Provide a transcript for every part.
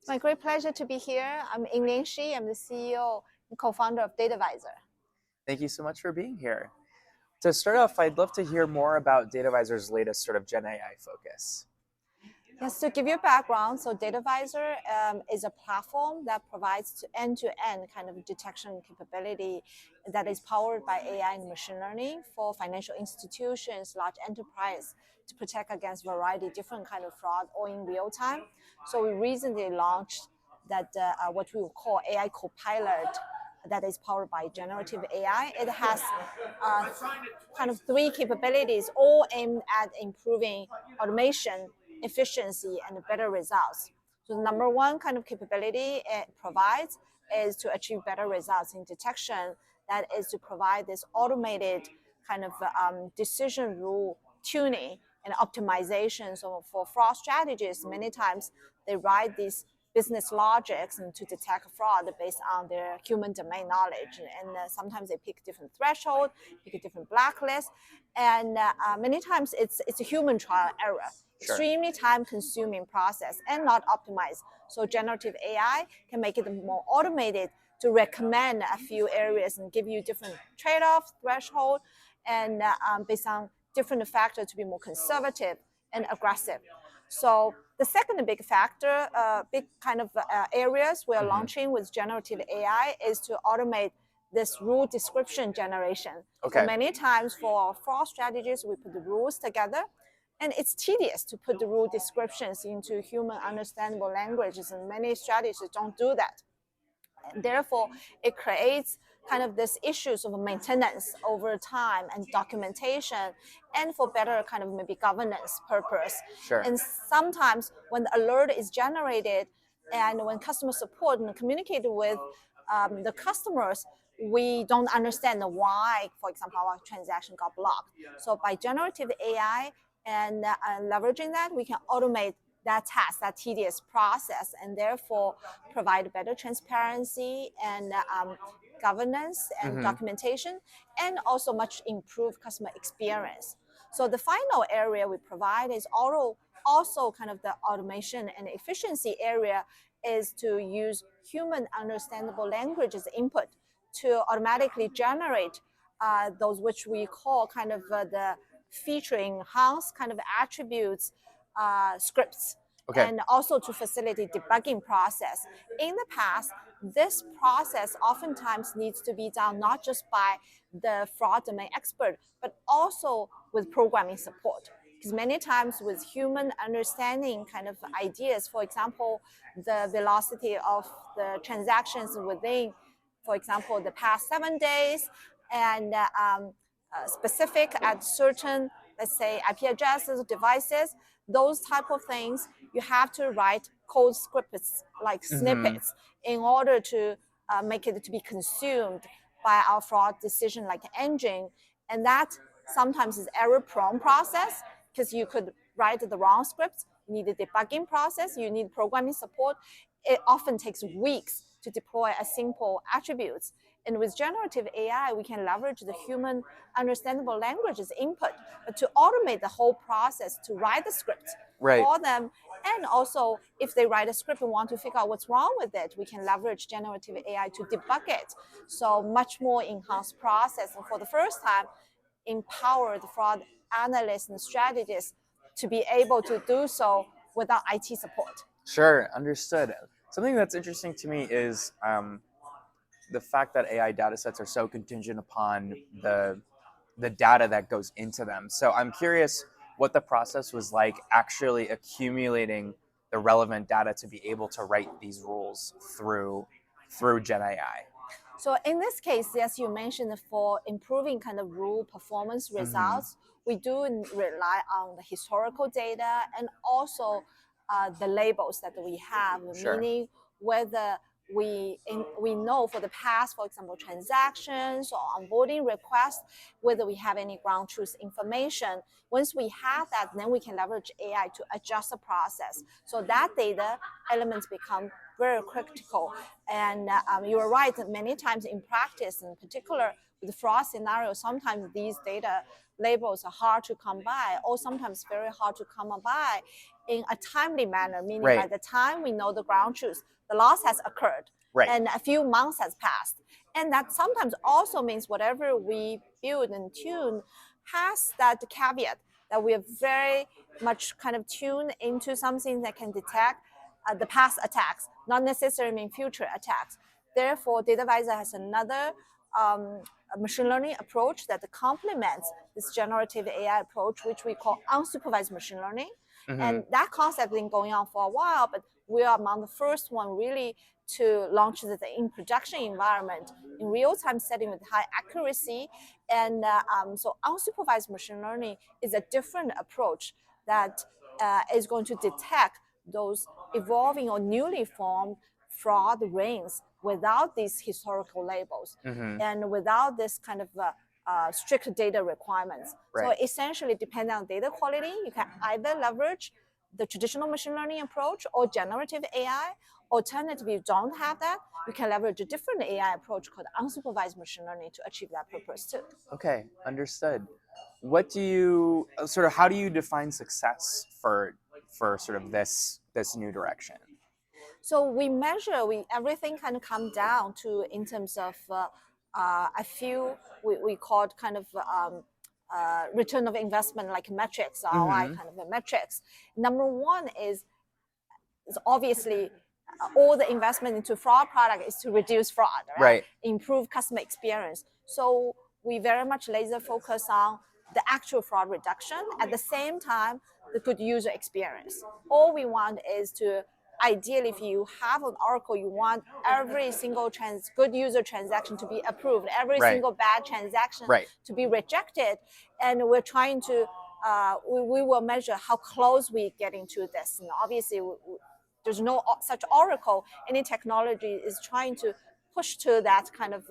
My great pleasure to be here. I'm Yinglian Xie. I'm the CEO and co-founder of DataVisor. Thank you so much for being here. To start off, I'd love to hear more about DataVisor's latest sort of Gen AI focus. Yes, to give you a background, so DataVisor is a platform that provides end-to-end kind of detection capability that is powered by AI and machine learning for financial institutions, large enterprise, to protect against variety different kind of fraud all in real time. So we recently launched that what we will call AI Copilot that is powered by generative AI. It has uh, kind of three capabilities, all aimed at improving automation, efficiency, and better results. So the number one kind of capability it provides is to achieve better results in detection. That is to provide this automated kind of decision rule tuning and optimization. So for fraud strategists, many times they write these business logics and to detect fraud based on their human domain knowledge. And sometimes they pick different threshold, pick a different blacklist. And many times it's a human trial error. Sure. Extremely time-consuming process and not optimized. So generative AI can make it more automated to recommend a few areas and give you different trade-off threshold and based on different factors to be more conservative and aggressive. So the second big factor, big kind of areas we're launching with generative AI is to automate this rule description generation. Okay. So many times for fraud strategies, we put the rules together, and it's tedious to put the rule descriptions into human understandable languages, and many strategists don't do that. And therefore, it creates kind of this issues of maintenance over time and documentation, and for better kind of maybe governance purpose. Sure. And sometimes when the alert is generated and when customer support and communicate with the customers, we don't understand why, for example, our transaction got blocked. So by generative AI and leveraging that, we can automate that task, that tedious process, and therefore provide better transparency and governance and documentation, and also much improved customer experience. So the final area we provide is also kind of the automation and efficiency area is to use human understandable language as input to automatically generate those which we call kind of the feature enhanced kind of attributes scripts. Okay. And also to facilitate debugging process. In the past, this process oftentimes needs to be done not just by the fraud domain expert, but also with programming support. Because many times with human understanding kind of ideas, for example, the velocity of the transactions within, for example, the past 7 days, and specific at certain, let's say, IP addresses, devices, those type of things, you have to write code scripts, like snippets, in order to make it to be consumed by our fraud decision like engine. And that sometimes is error-prone process because you could write the wrong scripts. You need a debugging process. You need programming support. It often takes weeks to deploy a simple attributes. And with generative AI, we can leverage the human understandable language as input, but to automate the whole process to write the script for them. And also, if they write a script and want to figure out what's wrong with it, we can leverage generative AI to debug it. So much more enhanced process. And for the first time, empower the fraud analysts and strategists to be able to do so without IT support. Sure, understood. Something that's interesting to me is the fact that AI data sets are so contingent upon the data that goes into them. So I'm curious what the process was like actually accumulating the relevant data to be able to write these rules through Gen AI. So in this case, as you mentioned, for improving kind of rule performance results, we do rely on the historical data and also the labels that we have, Sure. meaning whether we know for the past, for example, transactions or onboarding requests, whether we have any ground truth information. Once we have that, then we can leverage AI to adjust the process. So that data elements become very critical. And you are right, many times in practice, in particular with fraud scenarios, sometimes these data labels are hard to come by, or sometimes very hard to come by. in a timely manner, meaning by Right. the time we know the ground truth, the loss has occurred Right. and a few months has passed. And that sometimes also means whatever we build and tune has that caveat that we are very much kind of tuned into something that can detect the past attacks, not necessarily mean future attacks. Therefore, DataVisor has another machine learning approach that complements this generative AI approach, which we call unsupervised machine learning. Mm-hmm. And that concept has been going on for a while, but we are among the first one really to launch this in production environment in real-time setting with high accuracy. And so unsupervised machine learning is a different approach that is going to detect those evolving or newly formed fraud rings without these historical labels Mm-hmm. and without this kind of strict data requirements. Right. So essentially, depending on data quality, you can either leverage the traditional machine learning approach or generative AI. Alternatively, if you don't have that, you can leverage a different AI approach called unsupervised machine learning to achieve that purpose too. Okay, understood. What do you sort of how do you define success for sort of this new direction? So we measure, everything kind of come down to in terms of a few we called kind of return of investment like metrics, ROI Mm-hmm. kind of a metrics. Number one is obviously all the investment into fraud product is to reduce fraud, right? Right. Improve customer experience. So we very much laser focus on the actual fraud reduction. At the same time, the good user experience. All we want is to ideally, if you have an Oracle, you want every single good user transaction to be approved, every Right. single bad transaction Right. to be rejected. And we're trying to we will measure how close we getting to this. And obviously, there's no such oracle. Any technology is trying to push to that kind of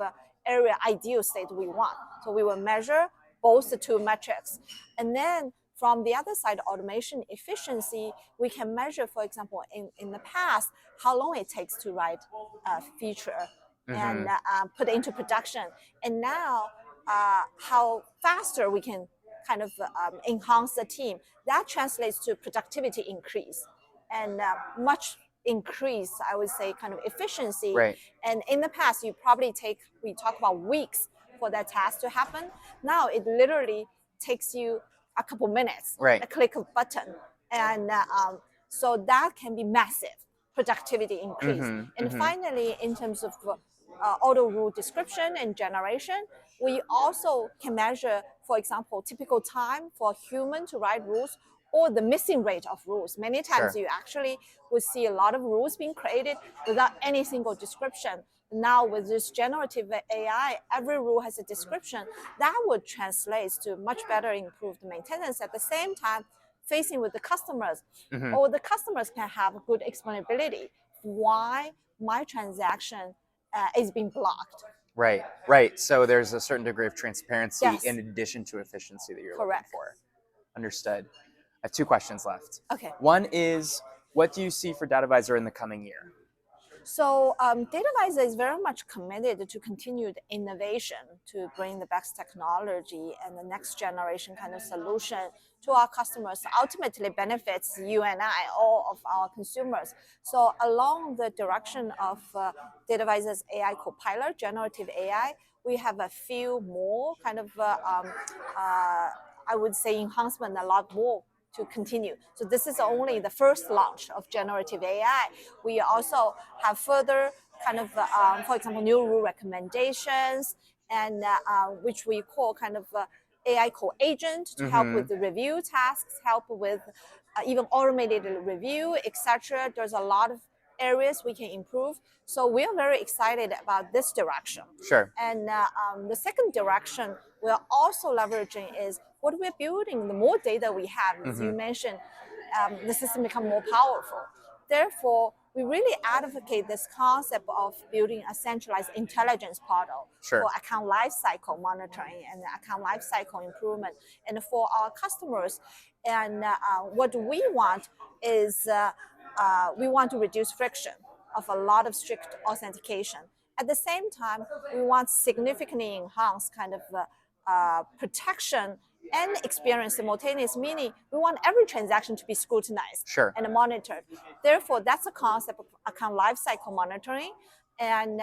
area ideal state we want. So we will measure both the two metrics. And then from the other side, automation efficiency, we can measure, for example, in the past, how long it takes to write a feature and put it into production. And now, how faster we can kind of enhance the team. That translates to productivity increase and much increase, I would say, kind of efficiency. Right. And in the past, we talk about weeks for that task to happen. Now it literally takes you a couple minutes, Right. a click of button. And so that can be massive productivity increase. And finally, in terms of auto rule description and generation, we also can measure, for example, typical time for a human to write rules or the missing rate of rules. Many times Sure. you actually would see a lot of rules being created without any single description. Now with this generative AI, every rule has a description. That would translate to much better improved maintenance. At the same time, facing with the customers, or the customers can have good explainability why my transaction is being blocked. Right. Right. So there's a certain degree of transparency Yes. in addition to efficiency that you're looking Correct. for. Understood. I have two questions left. Okay. One is, what do you see for DataVisor in the coming year? So DataVisor is very much committed to continued innovation to bring the best technology and the next generation kind of solution to our customers. Ultimately benefits you and I, all of our consumers. So along the direction of DataVisor's AI Copilot, generative AI, we have a few more kind of, I would say, enhancement, a lot more to continue. So this is only the first launch of generative AI. We also have further kind of, for example, new rule recommendations, and which we call kind of AI co-agent to help with the review tasks, help with even automated review, etc. There's a lot of areas we can improve. So we are very excited about this direction. Sure. And the second direction we're also leveraging is what we're building. The more data we have, as you mentioned, the system become more powerful. Therefore, we really advocate this concept of building a centralized intelligence portal Sure. for account lifecycle monitoring and account lifecycle improvement, and for our customers. And what we want is we want to reduce friction of a lot of strict authentication. At the same time, we want significantly enhanced kind of protection and experience simultaneous, meaning we want every transaction to be scrutinized Sure. and monitored. Therefore, that's a concept of account lifecycle monitoring. And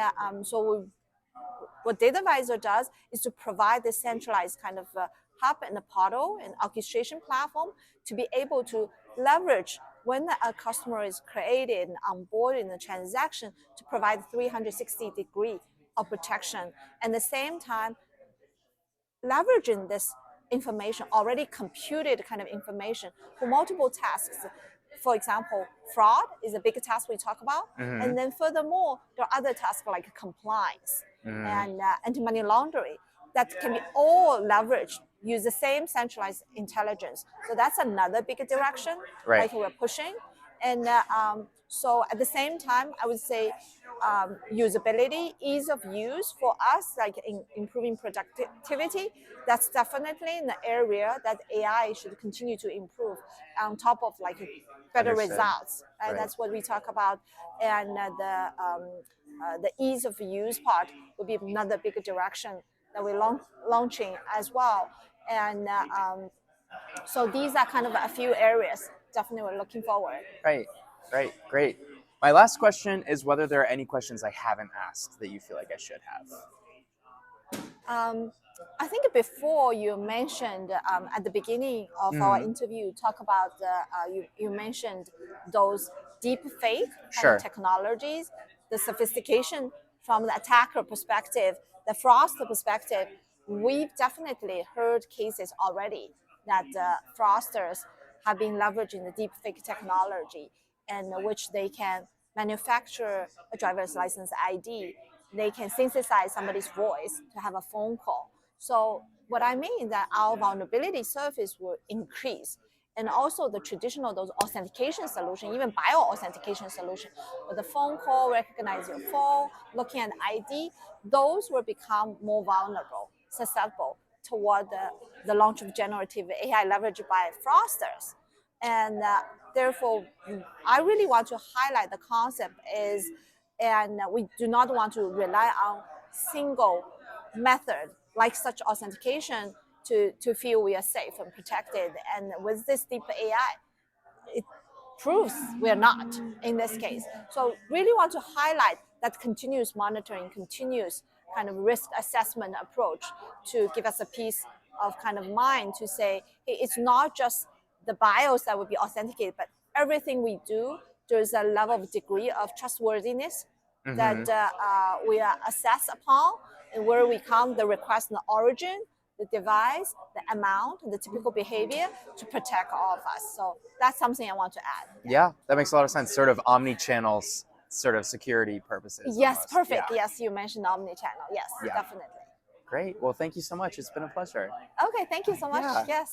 what DataVisor does is to provide this centralized kind of hub and a portal and orchestration platform to be able to leverage when a customer is created and onboarded in the transaction to provide 360-degree of protection. And at the same time, leveraging this information, already computed kind of information for multiple tasks. For example, fraud is a big task we talk about. Mm-hmm. And then furthermore, there are other tasks like compliance and anti-money laundering that can be all leveraged, use the same centralized intelligence. So that's another big direction Right. like we're pushing. And so at the same time, I would say usability, ease of use for us, like in improving productivity, that's definitely an area that AI should continue to improve on top of like better Understood. results. Right? Right. That's what we talk about. And the ease of use part will be another big direction that we're launching as well. And so these are kind of a few areas definitely we're looking forward. Right. Great. My last question is whether there are any questions I haven't asked that you feel like I should have. I think before you mentioned at the beginning of our interview, talk about you mentioned those deep fake Sure. technologies, the sophistication from the attacker perspective, the fraudster perspective. We've definitely heard cases already that fraudsters have been leveraging the deep fake technology, and which they can manufacture a driver's license ID. They can synthesize somebody's voice to have a phone call. So what I mean is that our vulnerability surface will increase. And also the traditional, those authentication solution, even bio authentication solution, with the phone call, recognize your phone, looking at ID, those will become more vulnerable, susceptible toward the launch of generative AI leveraged by fraudsters. And therefore, I really want to highlight the concept is, and we do not want to rely on single method like such authentication to feel we are safe and protected. And with this deep AI, it proves we are not in this case. So really want to highlight that continuous monitoring, continuous kind of risk assessment approach to give us a peace of kind of mind to say, hey, it's not just the BIOS that will be authenticated, but everything we do, there's a level of degree of trustworthiness that we are assessed upon, and where we come, the request and the origin, the device, the amount, the typical behavior to protect all of us. So that's something I want to add. Yeah, that makes a lot of sense. Sort of omni-channel sort of security purposes. Yes, almost. perfect. Yeah. Yes, you mentioned omni-channel. Yes, Yeah. definitely. Great. Well, thank you so much. It's been a pleasure. Okay, thank you so much. Yeah. Yes.